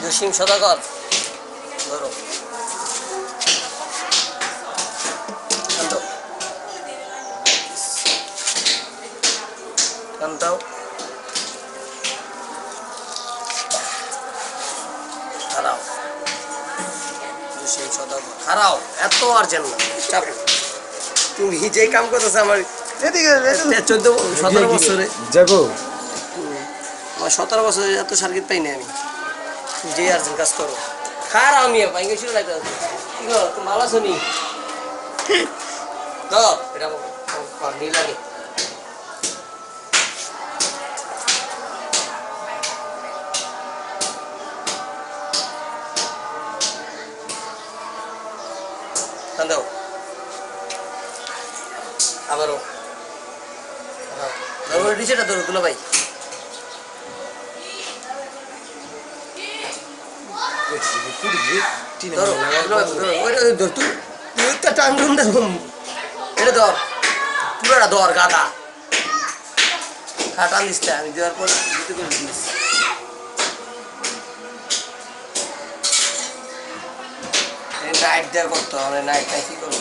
জসিম সদাগর ধরো কান্দাও খারাও জসিম সদাগর খারাও এত আর্জেন্ট না চাপো তুমি যে কাম করতেছ আমার 14-17 বছরে যাবো আমার 17 বছরে এত সার্কিট পাই না আমি যে আর্জেন্ট কাজ করো খারাও মিয়া পাই গেছিল লাইতে কি গো তুমি ভালো আছো নি তো এটা পানি লাগে কান্দাও আবারও ধরো নিচেটা ধরো দুলা ভাই ধরো ধর তুই টান টান দেখো এটা ধর পুরোটা ধর গাধা টান দিস আমি দেওয়ার পর দিতে করে দিস নাইট দেওয়া করতে হবে নাইট নাই কি করবো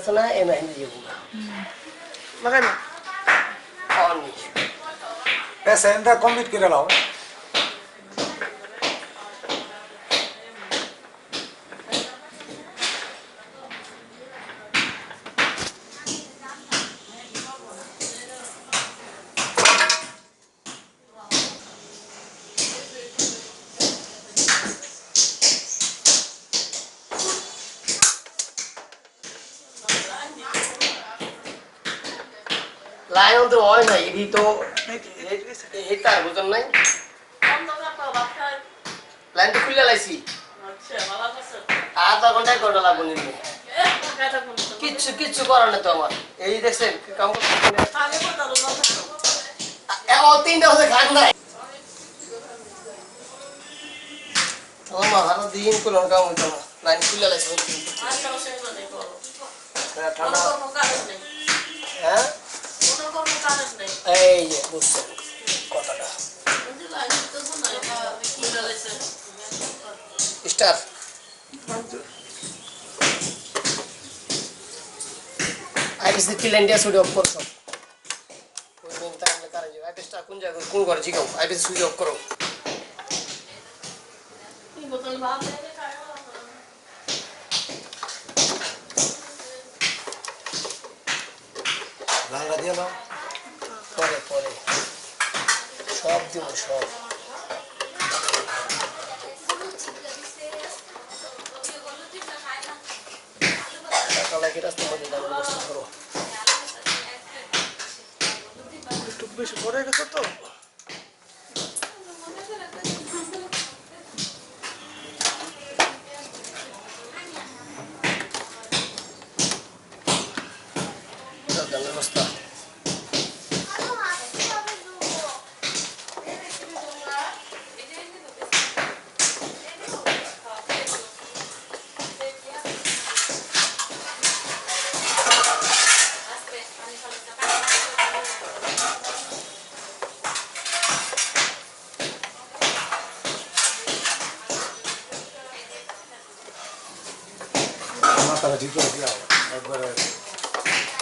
Sana enak dia buka. Makan. On. Pesa enda complete kira lao. Lain untuk orang ni, ini tu, kita bukan lain. Lain tu kuliah lagi. Ada kontak kau dalam bunyi ni. Kicu koran itu amat. Ini deksen, kamu. Oh, tindak usah kandai. আমার মা হারা দিন কোনো কাম হইতো না line খুলে লাইছে ঠান্ডা হ্যাঁ এই যে বুঝছেন কথাটা স্টার আইপিসি কি ল্যান্ডিয়া সুইচ অফ করছো ওই মেন তাহলে কারেন্ট যাবে আইপিসটা কোন জায়গায় কোন ঘরে জিগাও আইপিসি সুইচ অফ করো লালটা দিয়ে দাও পরে পরে সব দিব সব টাকা রাস্তার মধ্যে দাম ব্যবস্থা করো একটু বেশি পড়ে গেছে তো দাম ব্যবস্থা মাথাটা ঠিক করে দিয়ে একবারে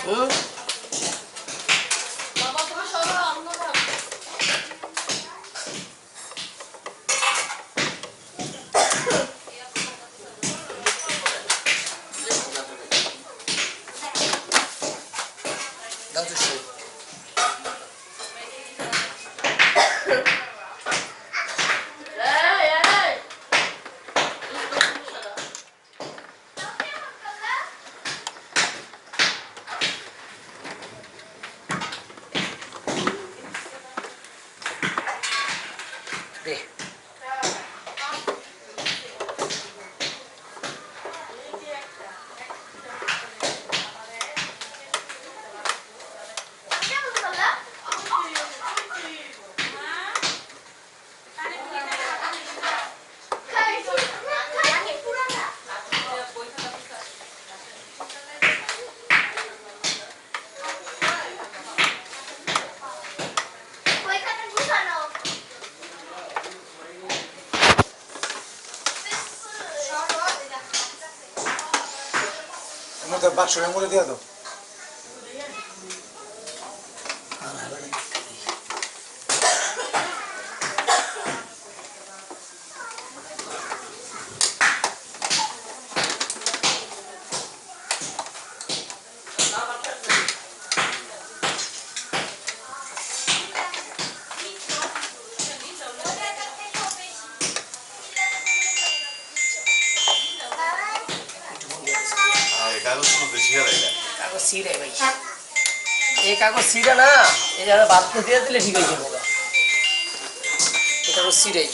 হুম দাও তো শুন দে মধ্যে বাক্স এমরে দিয়ে দাও কাগজ ছিঁড়ে ভাই এই কাগজ ছিঁড়ে না এই যে বাধ্য দিয়ে দিলে ঠিক হয়ে যাবে এই কাগজ ছিঁড়েই